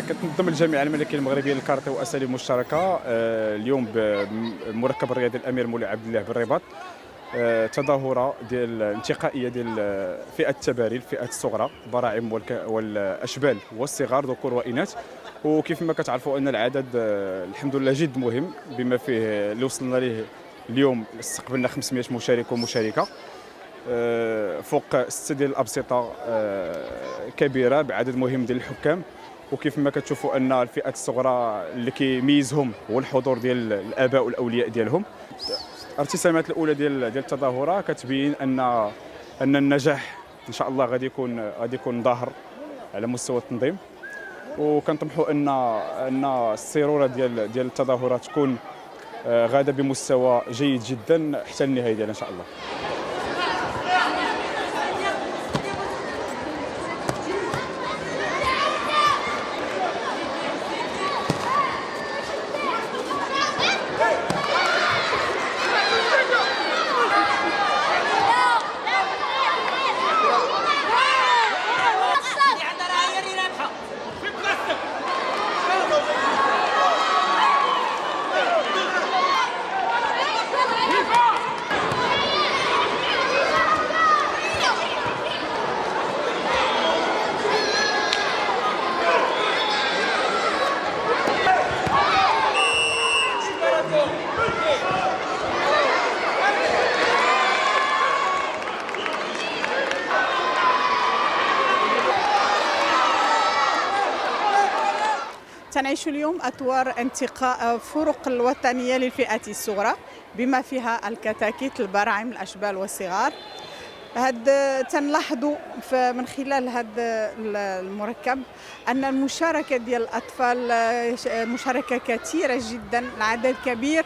كتنظم الجامعه الملكيه المغربيه للكاراتيه واساليب مشتركه اليوم بمركب الرياضي الامير مولاي عبد الله بالرباط تظاهره ديال انتقائيه ديال فئه التباري، الفئات الصغرى، البراعم والاشبال والصغار ذكور واناث. وكيف ما كتعرفوا ان العدد الحمد لله جد مهم، بما فيه اللي وصلنا ليه اليوم استقبلنا 500 مشارك ومشاركه، فوق 6 ديال الابسطه كبيره بعدد مهم ديال الحكام. وكيف ما كتشوفوا ان الفئات الصغرى اللي كيميزهم هو الحضور ديال الاباء والاولياء ديالهم. الارتسامات الاولى ديال التظاهره كتبين ان النجاح ان شاء الله غادي يكون ظاهر على مستوى التنظيم، وكنطمحوا ان السيروره ديال التظاهره تكون غاده بمستوى جيد جدا حتى النهايه ديالها ان شاء الله. تنعيش اليوم أطوار انتقاء فرق الوطنية للفئات الصغرى بما فيها الكتاكيت، البراعم، الأشبال والصغار. تنلاحظوا من خلال هذا المركب أن المشاركة ديال الأطفال مشاركة كثيرة جدا، العدد كبير،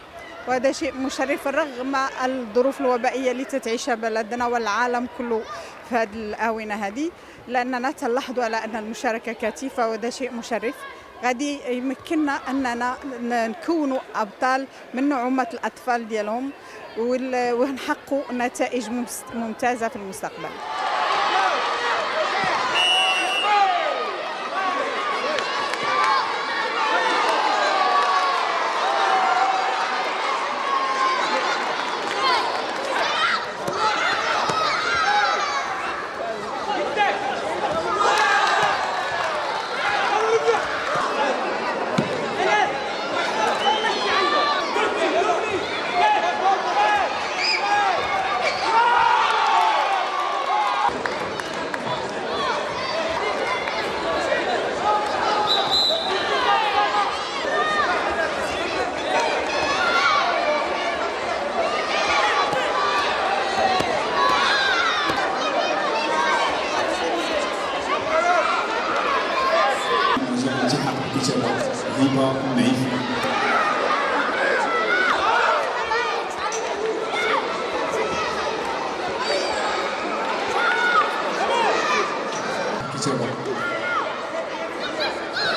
وهذا شيء مشرف رغم الظروف الوبائية اللي تتعيشها بلدنا والعالم كله في هذه الآونة هذه، لأننا تلاحظوا على أن المشاركة كثيفة وهذا شيء مشرف. غادي يمكننا أننا نكونوا أبطال من نعومة الأطفال ديالهم ونحققوا نتائج ممتازة في المستقبل.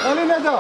Allez, Nada!